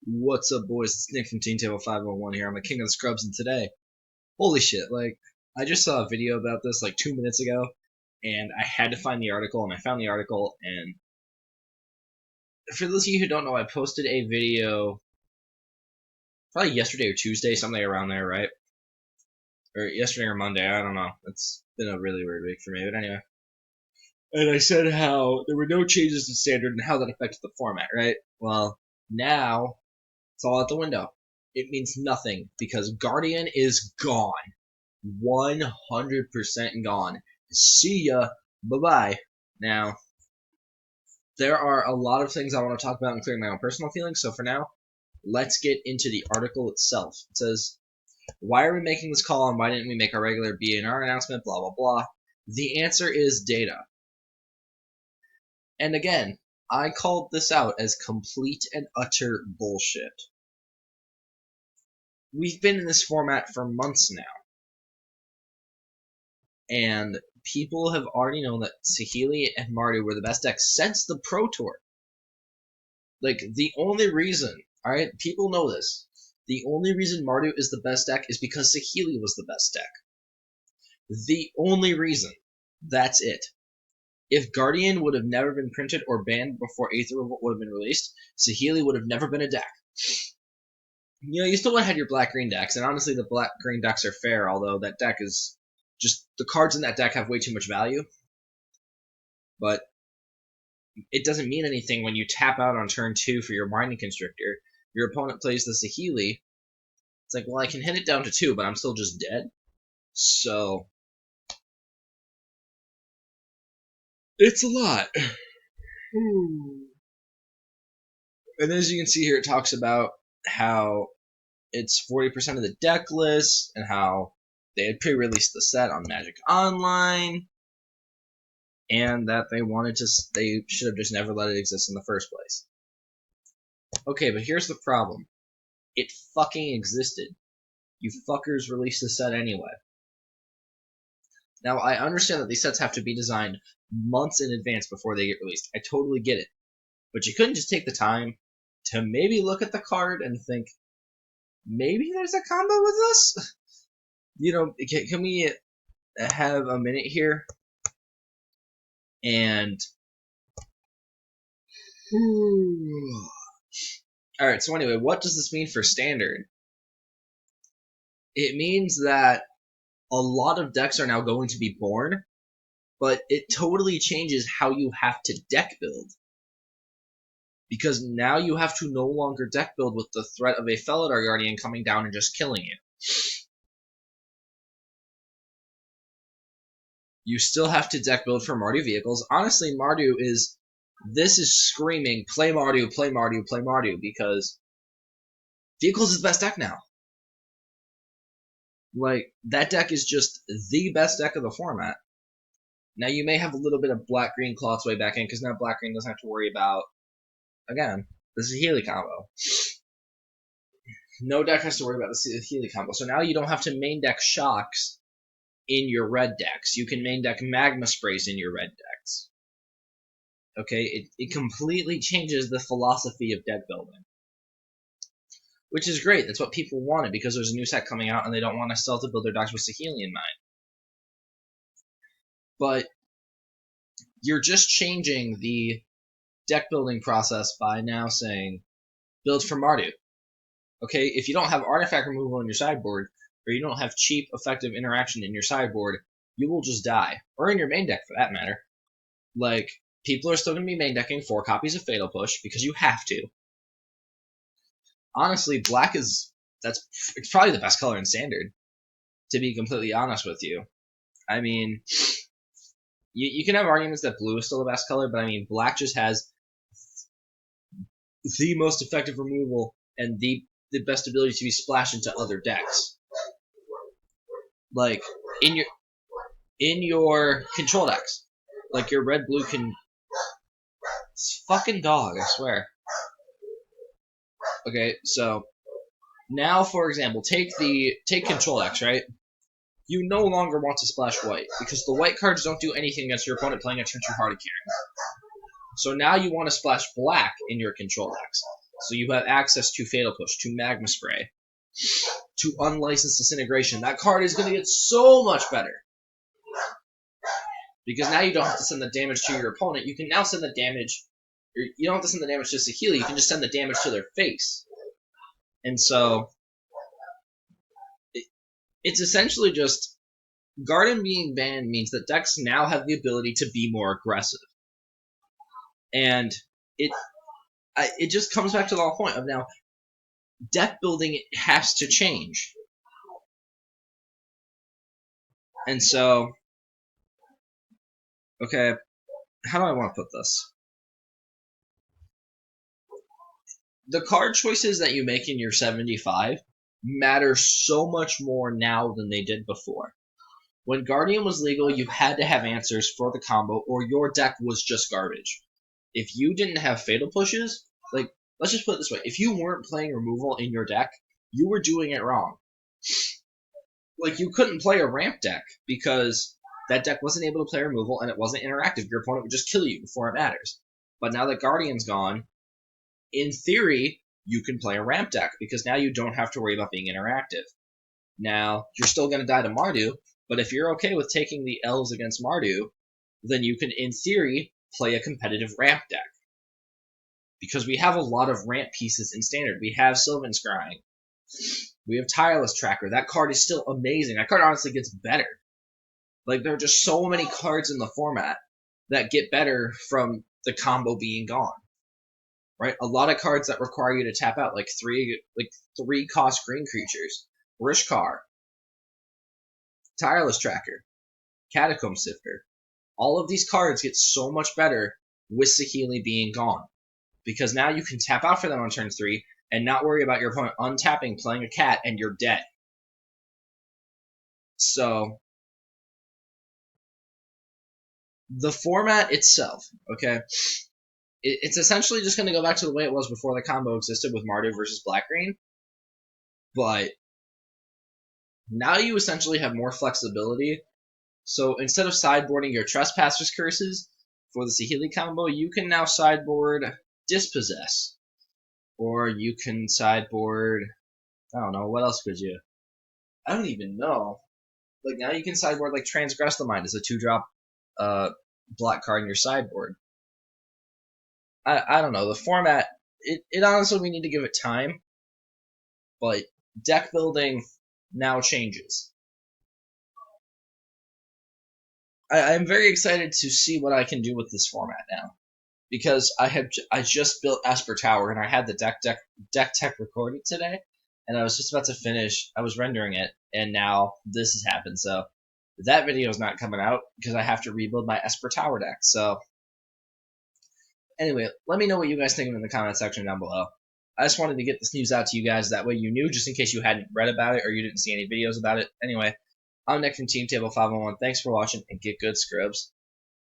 What's up, boys? It's Nick from Teen Table 501 here. I'm a king of the scrubs, and today, holy shit, I just saw a video about this like 2 minutes ago, and I had to find the article, and I found the article, and for those of you who don't know, I posted a video probably yesterday or Tuesday, something around there, right? Or yesterday or Monday, I don't know. It's been a really weird week for me, but anyway. And I said how there were no changes to standard and how that affected the format, right? Well, now it's all out the window. It means nothing because Guardian is gone. 100% gone. See ya. Bye-bye. Now, there are a lot of things I want to talk about, including my own personal feelings, so for now, let's get into the article itself. It says, why are we making this call and why didn't we make our regular BNR announcement, blah, blah, blah. The answer is data. And again, I called this out as complete and utter bullshit. We've been in this format for months now. And people have already known that Saheeli and Mardu were the best decks since the Pro Tour. Like, the only reason, alright, people know this, the only reason Mardu is the best deck is because Saheeli was the best deck. The only reason. That's it. If Guardian would have never been printed or banned before Aether Revolt would have been released, Saheeli would have never been a deck. You know, you still would have had your black-green decks, and honestly the black-green decks are fair, although that deck is just, the cards in that deck have way too much value. But it doesn't mean anything when you tap out on turn 2 for your Binding Constrictor. Your opponent plays the Saheeli. It's like, well, I can hit it down to 2, but I'm still just dead. So, it's a lot. And as you can see here, it talks about how it's 40% of the deck list, and how they had pre-released the set on Magic Online, and that they should have just never let it exist in the first place. Okay, but here's the problem. It fucking existed. You fuckers released the set anyway. Now, I understand that these sets have to be designed months in advance before they get released. I totally get it. But you couldn't just take the time to maybe look at the card and think, maybe there's a combo with this? You know, can we have a minute here? And alright, so anyway, what does this mean for Standard? It means that a lot of decks are now going to be born, but it totally changes how you have to deck build. Because now you have to no longer deck build with the threat of a Felidar Guardian coming down and just killing you. You still have to deck build for Mardu vehicles. Honestly, this is screaming, play Mardu, play Mardu, play Mardu, because vehicles is the best deck now. Like, that deck is just the best deck of the format. Now, you may have a little bit of black-green claw its way back in, because now black-green doesn't have to worry about, again, this is a Healy combo. No deck has to worry about the Healy combo. So now you don't have to main deck Shocks in your red decks. You can main deck Magma Sprays in your red decks. Okay, it completely changes the philosophy of deck building. Which is great. That's what people wanted, because there's a new set coming out and they don't want to sell to build their decks with Saheeli in mind. But you're just changing the deck building process by now saying, build for Mardu. Okay, if you don't have artifact removal in your sideboard, or you don't have cheap, effective interaction in your sideboard, you will just die. Or in your main deck, for that matter. Like, people are still going to be main decking 4 copies of Fatal Push, because you have to. Honestly, black it's probably the best color in Standard, to be completely honest with you. I mean, you can have arguments that blue is still the best color, but I mean, black just has the most effective removal and the best ability to be splashed into other decks. Like, in your control decks. Like, your red-blue can... It's fucking dog, I swear. Okay, so now, for example, take Control X, right? You no longer want to splash white, because the white cards don't do anything against your opponent playing a turn 2 Hardican. So now you want to splash black in your Control X. So you have access to Fatal Push, to Magma Spray, to Unlicensed Disintegration. That card is going to get so much better. Because now you don't have to send the damage to your opponent. You can now send the damage... You don't have to send the damage to Saheeli. You can just send the damage to their face. And so... It's essentially just... Garden being banned means that decks now have the ability to be more aggressive. And it just comes back to the whole point of now... Deck building has to change. And so... Okay, how do I want to put this? The card choices that you make in your 75 matter so much more now than they did before. When Guardian was legal, you had to have answers for the combo, or your deck was just garbage. If you didn't have Fatal Pushes, like, let's just put it this way, if you weren't playing removal in your deck, you were doing it wrong. Like, you couldn't play a ramp deck, because that deck wasn't able to play removal, and it wasn't interactive. Your opponent would just kill you before it matters. But now that Guardian's gone, in theory, you can play a ramp deck, because now you don't have to worry about being interactive. Now, you're still going to die to Mardu, but if you're okay with taking the L's against Mardu, then you can, in theory, play a competitive ramp deck. Because we have a lot of ramp pieces in Standard. We have Sylvan Scrying. We have Tireless Tracker. That card is still amazing. That card honestly gets better. Like, there are just so many cards in the format that get better from the combo being gone. Right? A lot of cards that require you to tap out, like three cost green creatures. Rishkar. Tireless Tracker. Catacomb Sifter. All of these cards get so much better with Saheeli being gone. Because now you can tap out for them on turn 3 and not worry about your opponent untapping, playing a cat, and you're dead. So, the format itself, okay, it's essentially just going to go back to the way it was before the combo existed with Mardu versus Black-Green. But now you essentially have more flexibility. So instead of sideboarding your Trespasser's Curses for the Saheeli combo, you can now sideboard Dispossess. Or you can sideboard... I don't know, what else could you? I don't even know. Like, now you can sideboard, like, Transgress the Mind as a 2-drop black card in your sideboard. I don't know. The format, it honestly, we need to give it time. But deck building now changes. I'm very excited to see what I can do with this format now. Because I just built Esper Tower, and I had the deck tech recorded today, and I was just about to finish. I was rendering it, and now this has happened. So that video is not coming out because I have to rebuild my Esper Tower deck. So anyway, let me know what you guys think of in the comment section down below. I just wanted to get this news out to you guys. That way you knew, just in case you hadn't read about it or you didn't see any videos about it. Anyway, I'm Nick from Team Table 501. Thanks for watching, and get good, scrubs.